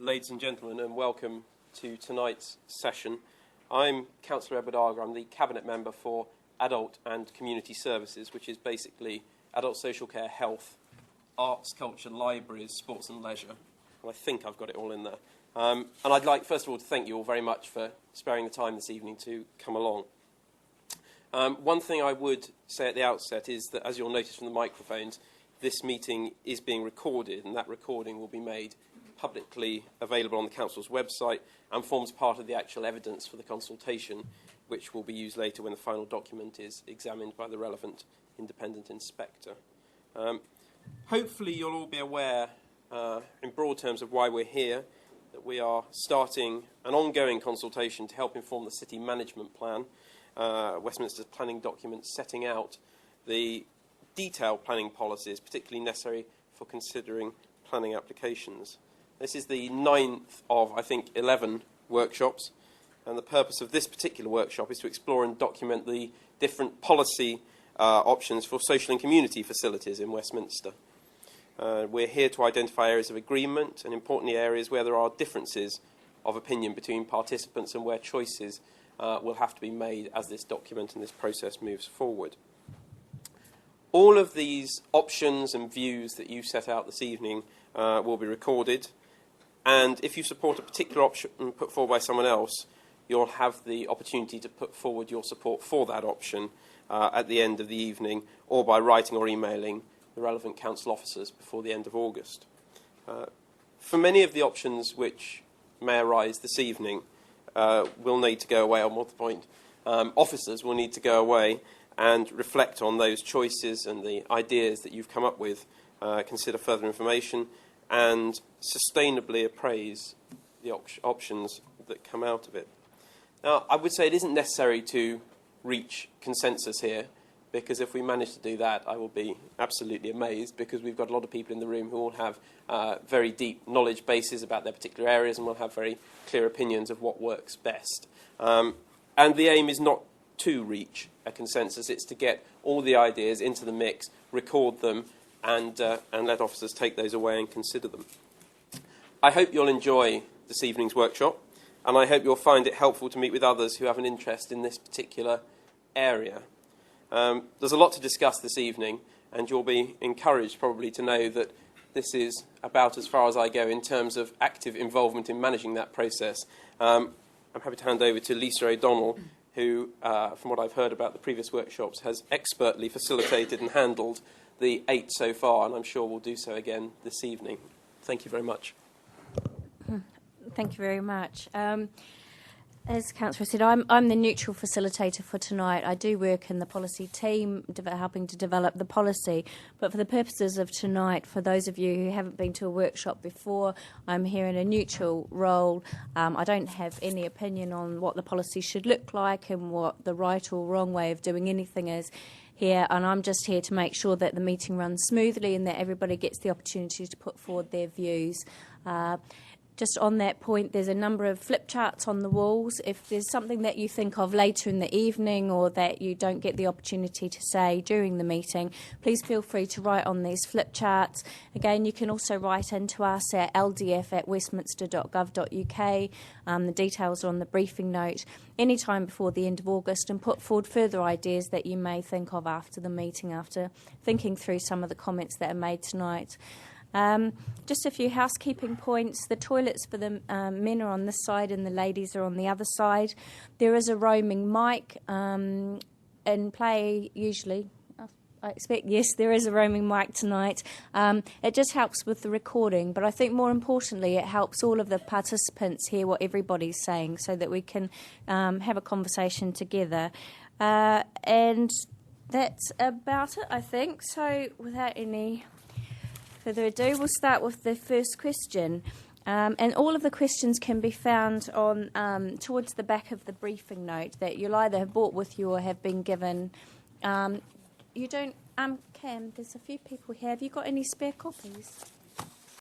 Ladies and gentlemen, and welcome to tonight's session. I'm Councillor Edward Arger. I'm the Cabinet Member for Adult and Community Services, which is basically adult social care, health, arts, culture, libraries, sports and leisure. And I think I've got it all in there. And I'd like, first of all, to thank you all very much for sparing the time this evening to come along. One thing I would say at the outset is that, as you'll notice from the microphones, this meeting is being recorded, and that recording will be made publicly available on the Council's website and forms part of the actual evidence for the consultation, which will be used later when the final document is examined by the relevant independent inspector. Hopefully you'll all be aware, in broad terms, of why we're here, that we are starting an ongoing consultation to help inform the City Management Plan, Westminster's planning document setting out the detailed planning policies, particularly necessary for considering planning applications. This is the 9th of, I think, 11 workshops, and the purpose of this particular workshop is to explore and document the different policy options for social and community facilities in Westminster. We're here to identify areas of agreement and, importantly, areas where there are differences of opinion between participants and where choices will have to be made as this document and this process moves forward. All of these options and views that you set out this evening will be recorded, and if you support a particular option put forward by someone else, you'll have the opportunity to put forward your support for that option at the end of the evening, or by writing or emailing the relevant council officers before the end of August. For many of the options which may arise this evening, we'll need to go away, or more to the point, officers will need to go away and reflect on those choices and the ideas that you've come up with, consider further information, and sustainably appraise the options that come out of it. Now, I would say it isn't necessary to reach consensus here, because if we manage to do that, I will be absolutely amazed, because we've got a lot of people in the room who all have very deep knowledge bases about their particular areas and will have very clear opinions of what works best. And the aim is not to reach a consensus, it's to get all the ideas into the mix, record them, and let officers take those away and consider them. I hope you'll enjoy this evening's workshop, and I hope you'll find it helpful to meet with others who have an interest in this particular area. There's a lot to discuss this evening, and you'll be encouraged probably to know that this is about as far as I go in terms of active involvement in managing that process. I'm happy to hand over to Lisa O'Donnell, who, from what I've heard about the previous workshops, has expertly facilitated and handled the 8 so far, and I'm sure will do so again this evening. Thank you very much. Thank you very much. As Councillor said, I'm the neutral facilitator for tonight. I do work in the policy team, helping to develop the policy. But for the purposes of tonight, for those of you who haven't been to a workshop before, I'm here in a neutral role. I don't have any opinion on what the policy should look like and what the right or wrong way of doing anything is here. And I'm just here to make sure that the meeting runs smoothly and that everybody gets the opportunity to put forward their views. Just on that point, there's a number of flip charts on the walls. If there's something that you think of later in the evening or that you don't get the opportunity to say during the meeting, please feel free to write on these flip charts. Again, you can also write into us at ldf@westminster.gov.uk. The details are on the briefing note any time before the end of August, and put forward further ideas that you may think of after the meeting, after thinking through some of the comments that are made tonight. Just a few housekeeping points. The toilets for the men are on this side and the ladies are on the other side. There is a roaming mic in play usually. I expect, yes, there is a roaming mic tonight. It just helps with the recording, but I think more importantly it helps all of the participants hear what everybody's saying so that we can have a conversation together. And that's about it, I think. So without any further ado, we'll start with the first question. And all of the questions can be found on towards the back of the briefing note that you'll either have brought with you or have been given. You don't, Cam, there's a few people here. Have you got any spare copies?